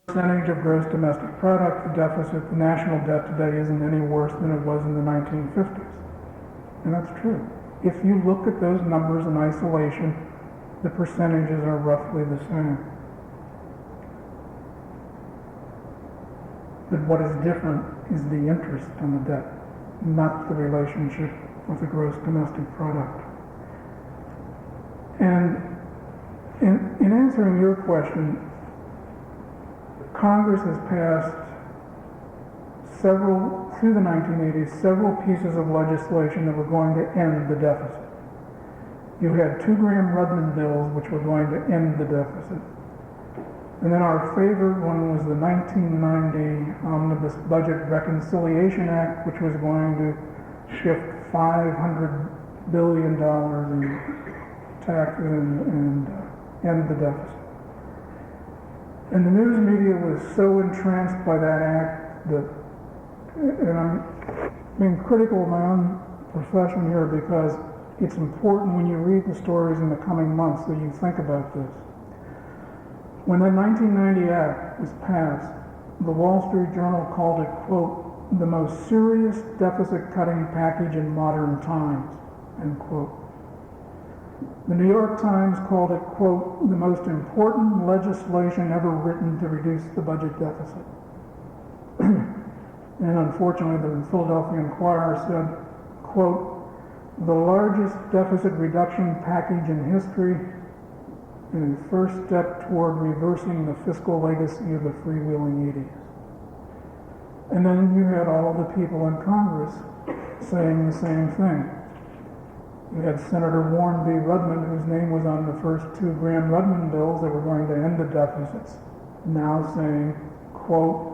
Percentage of gross domestic product, the deficit, the national debt today isn't any worse than it was in the 1950s. And that's true. If you look at those numbers in isolation, the percentages are roughly the same. But what is different is the interest on the debt, not the relationship with the gross domestic product. And in answering your question, Congress has passed through the 1980s, several pieces of legislation that were going to end the deficit. You had 2 Gramm-Rudman bills which were going to end the deficit. And then our favorite one was the 1990 Omnibus Budget Reconciliation Act, which was going to shift $500 billion in taxes and end the deficit. And the news media was so entranced by that act that, and I'm being critical of my own profession here because it's important when you read the stories in the coming months that you think about this. When that 1990 act was passed, the Wall Street Journal called it, quote, the most serious deficit cutting package in modern times, end quote. The New York Times called it, quote, the most important legislation ever written to reduce the budget deficit. And unfortunately, the Philadelphia Inquirer said, quote, the largest deficit reduction package in history and the first step toward reversing the fiscal legacy of the freewheeling 80s. And then you had all the people in Congress saying the same thing. You had Senator Warren B. Rudman, whose name was on the first 2 Gramm-Rudman bills that were going to end the deficits, now saying, quote,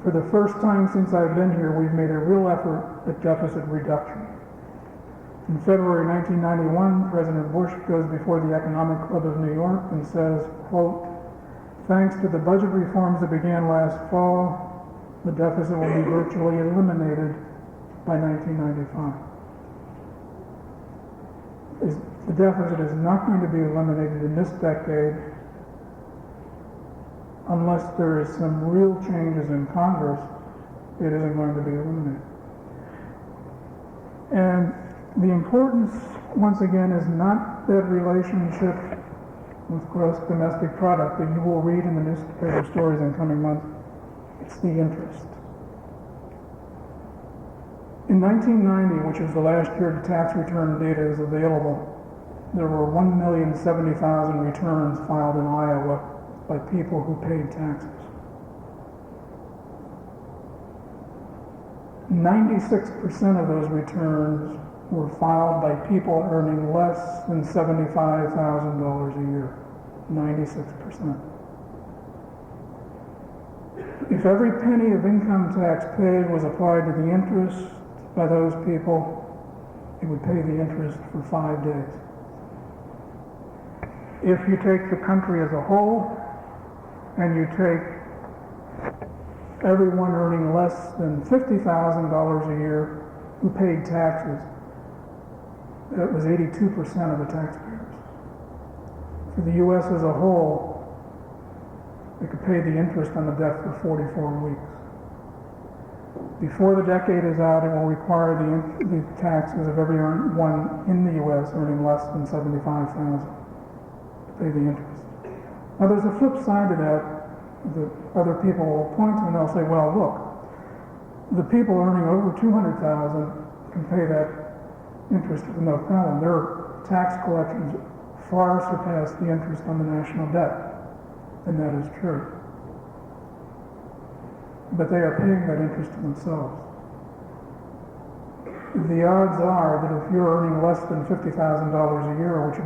for the first time since I've been here, we've made a real effort at deficit reduction. In February 1991, President Bush goes before the Economic Club of New York and says, quote, thanks to the budget reforms that began last fall, the deficit will be virtually eliminated by 1995. The deficit is not going to be eliminated in this decade unless there is some real changes in Congress. It isn't going to be eliminated. And the importance, once again, is not that relationship with gross domestic product that you will read in the newspaper stories in coming months. It's the interest. In 1990, which is the last year the tax return data is available, there were 1,070,000 returns filed in Iowa by people who paid taxes. 96% of those returns were filed by people earning less than $75,000 a year. 96%. If every penny of income tax paid was applied to the interest by those people, it would pay the interest for 5 days. If you take the country as a whole and you take everyone earning less than $50,000 a year who paid taxes, that was 82% of the taxpayers. For the U.S. as a whole, they could pay the interest on the debt for 44 weeks. Before the decade is out, it will require the taxes of everyone in the U.S. earning less than $75,000 to pay the interest. Now there's a flip side to that other people will point to, and they'll say, well, look, the people earning over $200,000 can pay that interest with no problem. Their tax collections far surpass the interest on the national debt, and that is true. But they are paying that interest to themselves. The odds are that if you're earning less than $50,000 a year, which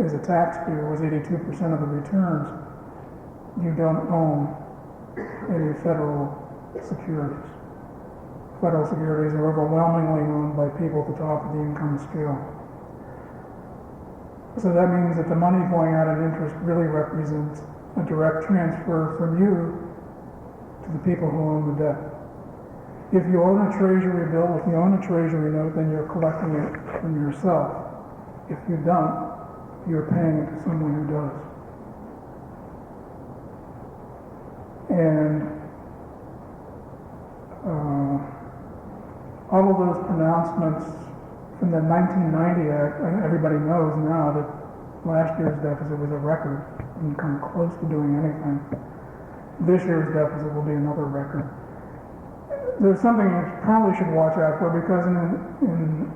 as a taxpayer was 82% of the returns, you don't own any federal securities. Federal securities are overwhelmingly owned by people at the top of the income scale. So that means that the money going out in interest really represents a direct transfer from you to the people who own the debt. If you own a treasury bill, if you own a treasury note, then you're collecting it from yourself. If you don't, you're paying it to someone who does. And all of those pronouncements from the 1990 Act, everybody knows now that last year's deficit was a record. Didn't come close to doing anything. This year's deficit will be another record. There's something you probably should watch out for, because in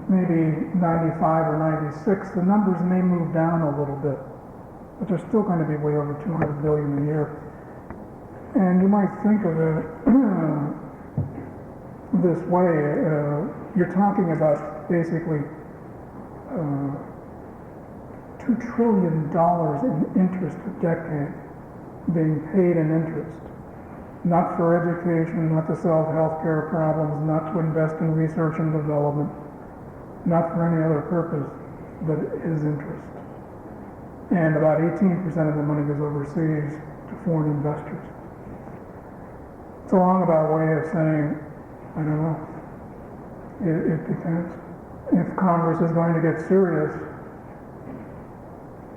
maybe 95 or 96, the numbers may move down a little bit, but they're still going to be way over 200 billion a year. And you might think of it this way, you're talking about basically $2 trillion in interest a decade being paid in interest. Not for education, not to solve healthcare problems, not to invest in research and development, not for any other purpose, but it is interest. And about 18% of the money goes overseas to foreign investors. It's a roundabout way of saying, I don't know. It depends. If Congress is going to get serious,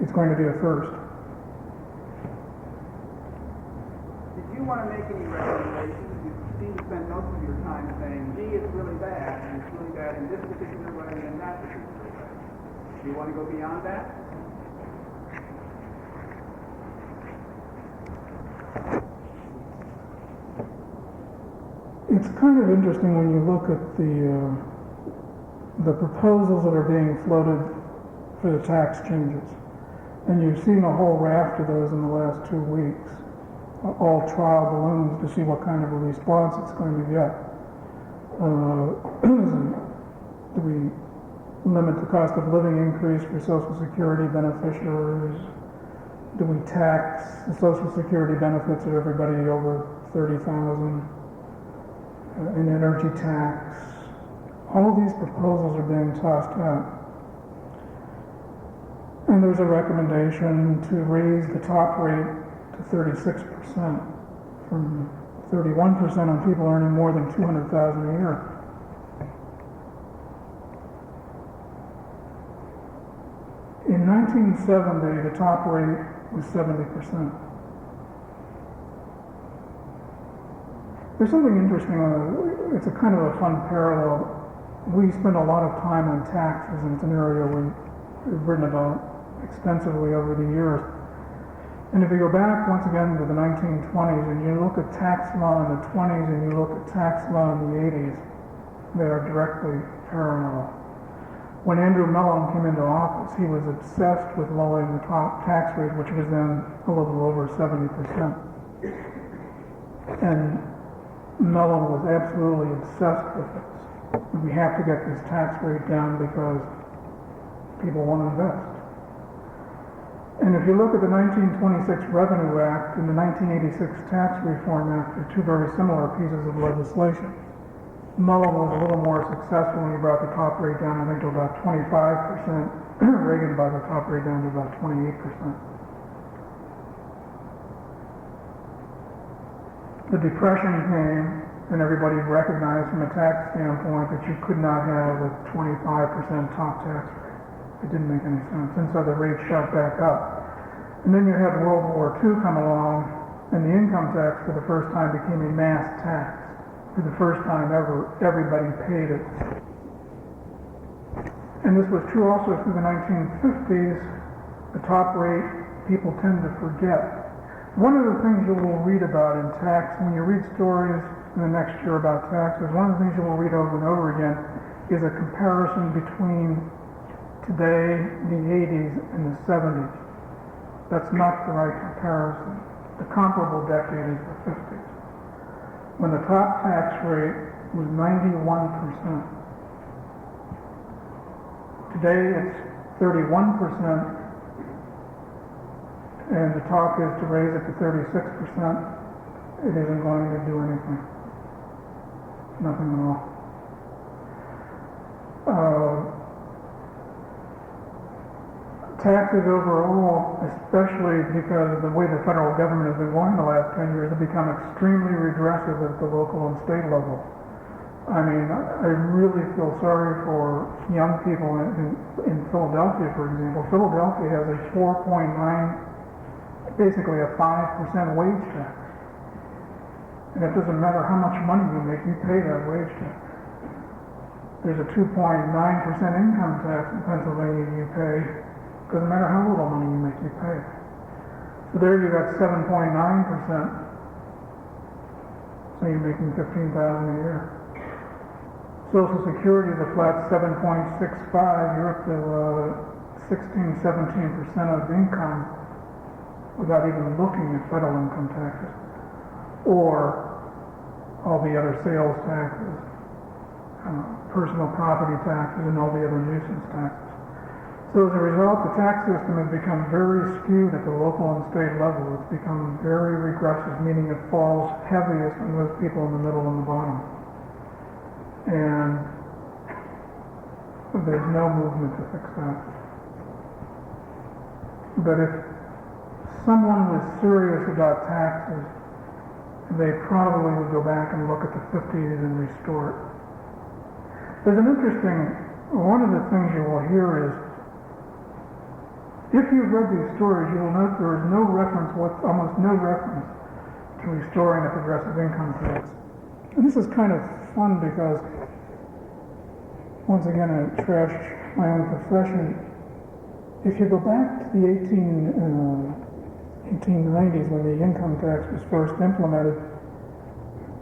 it's going to be a first. Did you want to make any recommendations? You seem to spend most of your time saying, gee, it's really bad, and it's really bad in this particular way and that particular way. Do you want to go beyond that? It's kind of interesting when you look at the proposals that are being floated for the tax changes. And you've seen a whole raft of those in the last 2 weeks, all trial balloons to see what kind of a response it's going to get. Do we limit the cost of living increase for Social Security beneficiaries? Do we tax the Social Security benefits of everybody over 30,000? An energy tax? All of these proposals are being tossed out. And there's a recommendation to raise the top rate to 36% from 31% on people earning more than $200,000 a year. In 1970, the top rate was 70%. There's something interesting, it's a kind of a fun parallel. We spend a lot of time on taxes, and it's an area we've written about extensively over the years. And if you go back once again to the 1920s and you look at tax law in the 20s and you look at tax law in the 80s, they are directly parallel. When Andrew Mellon came into office, he was obsessed with lowering the top tax rate, which was then a little over 70%. And Mellon was absolutely obsessed with it. We have to get this tax rate down because people want to invest. And if you look at the 1926 Revenue Act and the 1986 Tax Reform Act, they're two very similar pieces of legislation. Mellon was a little more successful when he brought the top rate down, I think, to about 25%. Reagan brought the top rate down to about 28%. The Depression came, and everybody recognized from a tax standpoint that you could not have a 25% top tax rate. It didn't make any sense, and so the rate shot back up. And then you had World War II come along, and the income tax for the first time became a mass tax. For the first time ever, everybody paid it. And this was true also through the 1950s. The top rate, people tend to forget. One of the things you will read about in tax, when you read stories in the next year about taxes, one of the things you will read over and over again is a comparison between today, the 80s, and the 70s. That's not the right comparison. The comparable decade is the 50s, when the top tax rate was 91%. Today it's 31%, and the talk is to raise it to 36%. It isn't going to do anything. Nothing at all. Taxes overall, especially because of the way the federal government has been going the last 10 years, have become extremely regressive at the local and state level. I mean, I really feel sorry for young people in Philadelphia, for example. Philadelphia has a 4.9, basically a 5% wage tax. And it doesn't matter how much money you make, you pay that wage tax. There's a 2.9% income tax in Pennsylvania you pay. Doesn't matter how little money you make, you pay. So there you got 7.9%. So you're making $15,000 a year. Social Security is a flat 7.65. You're up to 16, 17% of income without even looking at federal income taxes or all the other sales taxes, personal property taxes, and all the other nuisance taxes. So as a result, the tax system has become very skewed at the local and state level. It's become very regressive, meaning it falls heaviest on those people in the middle and the bottom. And there's no movement to fix that. But if someone was serious about taxes, they probably would go back and look at the 50s and restore it. There's an interesting, one of the things you will hear is, if you've read these stories, you will note there is no reference, almost no reference to restoring the progressive income tax. And this is kind of fun because, once again, I trash my own profession. If you go back to the 1890s when the income tax was first implemented,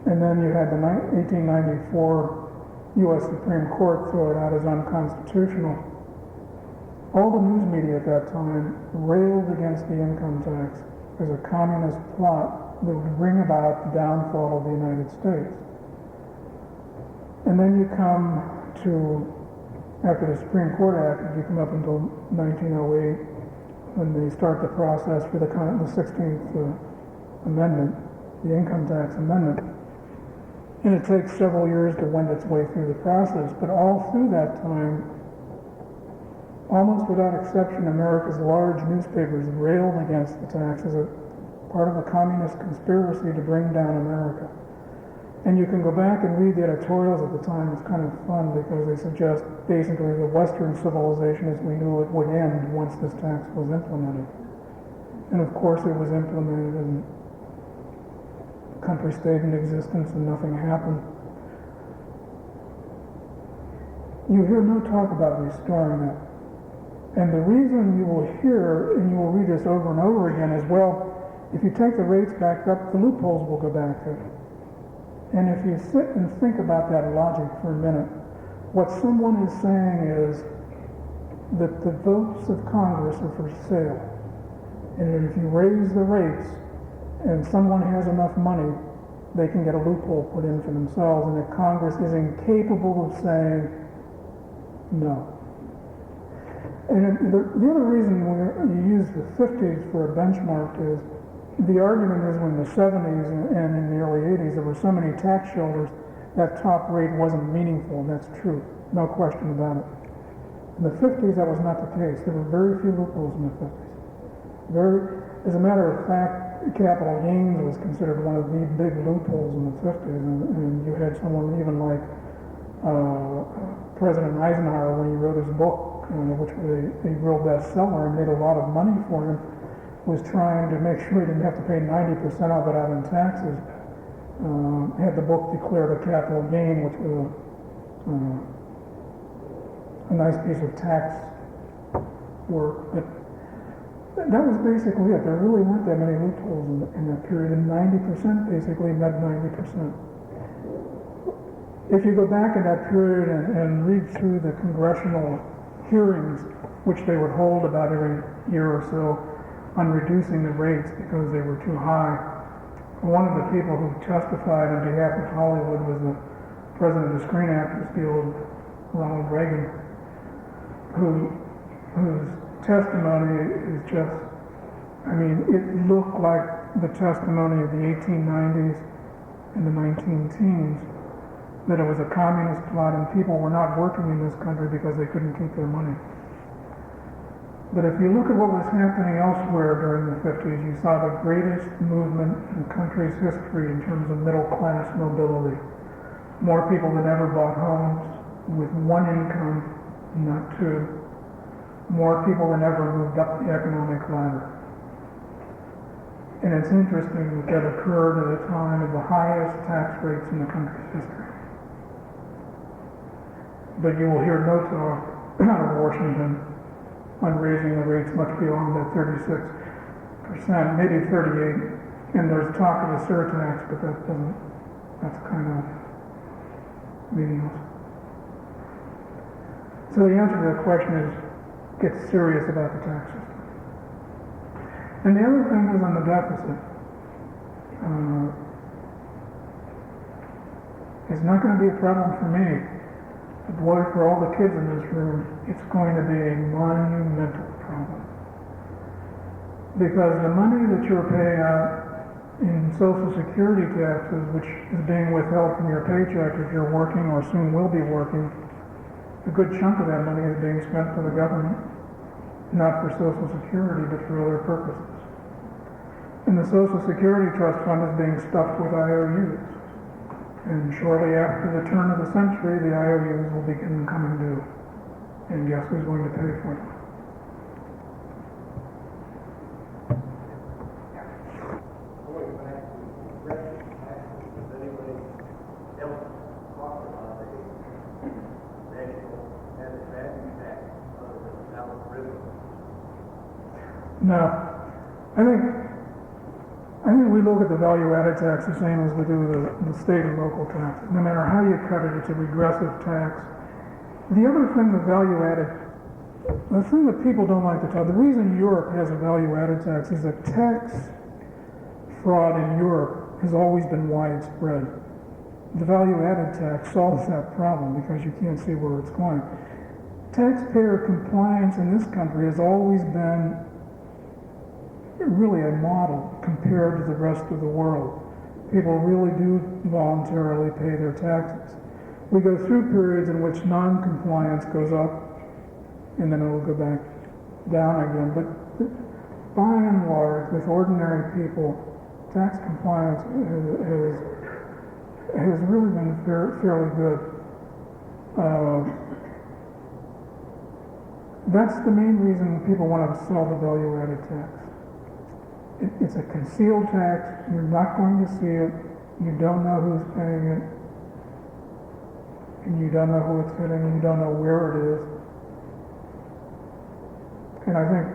and then you had the 1894 U.S. Supreme Court throw it out as unconstitutional. All the news media at that time railed against the income tax as a communist plot that would bring about the downfall of the United States. And then you come to, after the Supreme Court acted, you come up until 1908 when they start the process for the 16th Amendment, the Income Tax Amendment. And it takes several years to wend its way through the process, but all through that time, almost without exception, America's large newspapers railed against the tax as a part of a communist conspiracy to bring down America. And you can go back and read the editorials at the time. It's kind of fun because they suggest basically the Western civilization as we knew it would end once this tax was implemented. And of course it was implemented and the country stayed in existence and nothing happened. You hear no talk about restoring that. And the reason you will hear, and you will read this over and over again, is, well, if you take the rates back up, the loopholes will go back there. And if you sit and think about that logic for a minute, what someone is saying is that the votes of Congress are for sale. And if you raise the rates and someone has enough money, they can get a loophole put in for themselves, and that Congress is incapable of saying no. And the other reason you use the 50s for a benchmark is the argument is when in the 70s and in the early 80s there were so many tax shelters that top rate wasn't meaningful, and that's true, no question about it. In the 50s that was not the case. There were very few loopholes in the 50s. As a matter of fact, capital gains was considered one of the big loopholes in the 50s, and you had someone even like President Eisenhower, when he wrote his book, which was a real bestseller and made a lot of money for him, was trying to make sure he didn't have to pay 90% of it out in taxes. Had the book declared a capital gain, which was a nice piece of tax work. But that was basically it. There really weren't that many loopholes in that period, and 90% basically meant 90%. If you go back in that period and read through the congressional hearings, which they would hold about every year or so, on reducing the rates because they were too high. One of the people who testified on behalf of Hollywood was the president of the Screen Actors Guild, Ronald Reagan, whose testimony is just, I mean, it looked like the testimony of the 1890s and the 19-teens, that it was a communist plot and people were not working in this country because they couldn't keep their money. But if you look at what was happening elsewhere during the 50s, you saw the greatest movement in the country's history in terms of middle-class mobility. More people than ever bought homes with one income, not two. More people than ever moved up the economic ladder. And it's interesting that that occurred at a time of the highest tax rates in the country's history. But you will hear no talk out of Washington on raising the rates much beyond that 36%, maybe 38%. And there's talk of a surtax, but that's kind of meaningless. So the answer to the question is, get serious about the tax system. And the other thing is on the deficit. It's not going to be a problem for me. But boy, for all the kids in this room, it's going to be a monumental problem. Because the money that you're paying out in Social Security taxes, which is being withheld from your paycheck if you're working or soon will be working, a good chunk of that money is being spent for the government, not for Social Security, but for other purposes. And the Social Security Trust Fund is being stuffed with IOUs. And shortly after the turn of the century, the IOUs will begin coming due. And guess who's going to pay for them? Going back to revenue taxes, does anybody else talk about a medical and value tax other than algorithm? No. I think we look at the value-added tax the same as we do the state and local taxes. No matter how you cut it, it's a regressive tax. The other thing, the thing that people don't like to talk, the reason Europe has a value-added tax is that tax fraud in Europe has always been widespread. The value-added tax solves that problem because you can't see where it's going. Taxpayer compliance in this country has always been really a model compared to the rest of the world. People really do voluntarily pay their taxes. We go through periods in which non-compliance goes up and then it will go back down again. But by and large, with ordinary people, tax compliance has really been fairly good. That's the main reason people want to sell the value-added tax. It's a concealed tax. You're not going to see it. You don't know who's paying it. And you don't know who it's hitting. You don't know where it is. And I think,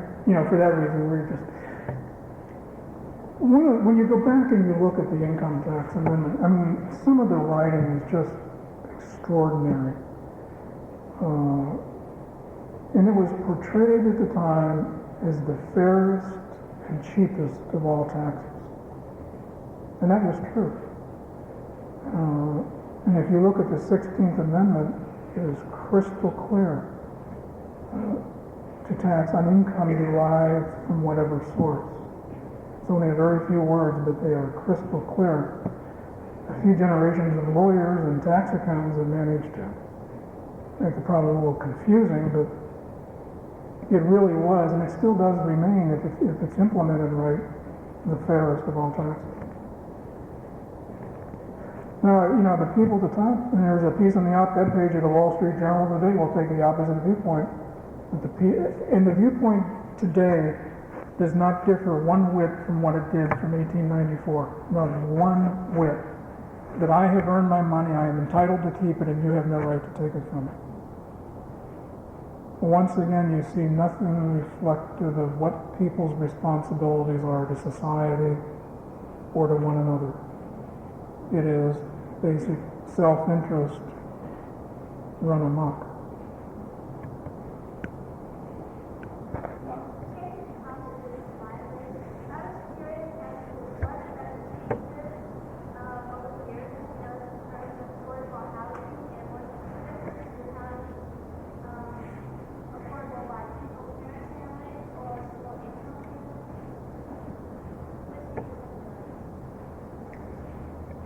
for that reason, we're just... When you go back and you look at the income tax amendment, I mean, some of the writing is just extraordinary. And it was portrayed at the time as the fairest and cheapest of all taxes. And that was true. And if you look at the 16th Amendment, it is crystal clear to tax on income derived from whatever source. It's only a very few words, but they are crystal clear. A few generations of lawyers and tax accountants have managed to make it probably a little confusing, but it really was, and it still does remain, if it's implemented right, the fairest of all taxes. Now, the people at the top, and there's a piece on the op-ed page of the Wall Street Journal today, will take the opposite viewpoint. And the viewpoint today does not differ one whit from what it did from 1894. Not one whit. That I have earned my money, I am entitled to keep it, and you have no right to take it from me. Once again, you see nothing reflective of what people's responsibilities are to society or to one another. It is basic self-interest run amok.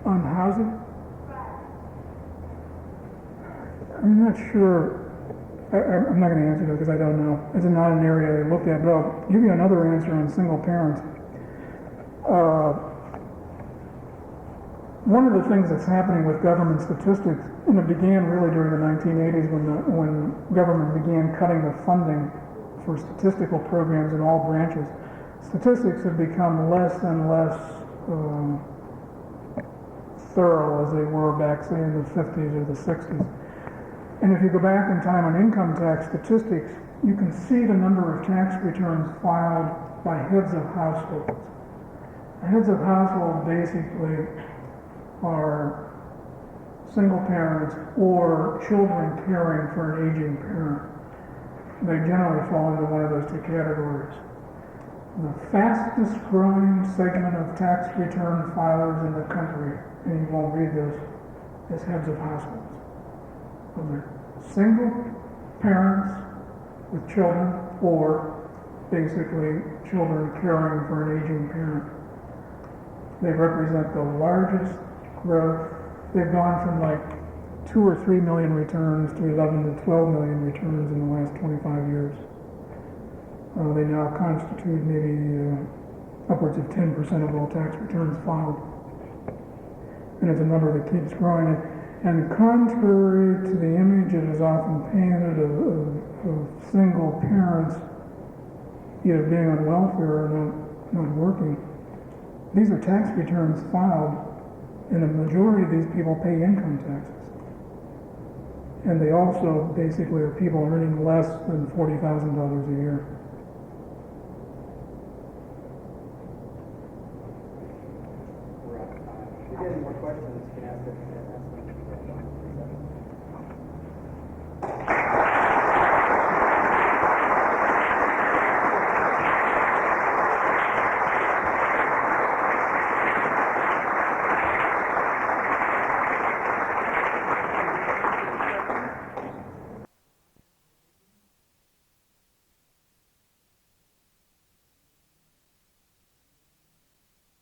On housing? I'm not sure. I'm not going to answer that because I don't know. It's not an area I looked at, but I'll give you another answer on single parents. One of the things that's happening with government statistics, and it began really during the 1980s when government began cutting the funding for statistical programs in all branches. statistics have become less and less thorough as they were back, say, in the 50s or the 60s. And if you go back in time on income tax statistics, you can see the number of tax returns filed by heads of households. Heads of household basically are single parents or children caring for an aging parent. They generally fall into one of those two categories. The fastest growing segment of tax return filers in the country, and you won't read this, is heads of households. Those are single parents with children or basically children caring for an aging parent. They represent the largest growth. They've gone from like 2 or 3 million returns to 11 to 12 million returns in the last 25 years. They now constitute maybe upwards of 10% of all tax returns filed. And it's a number that keeps growing. And contrary to the image that is often painted of single parents either being on welfare or not working, these are tax returns filed, and the majority of these people pay income taxes. And they also basically are people earning less than $40,000 a year. If you have any more questions, you can ask it.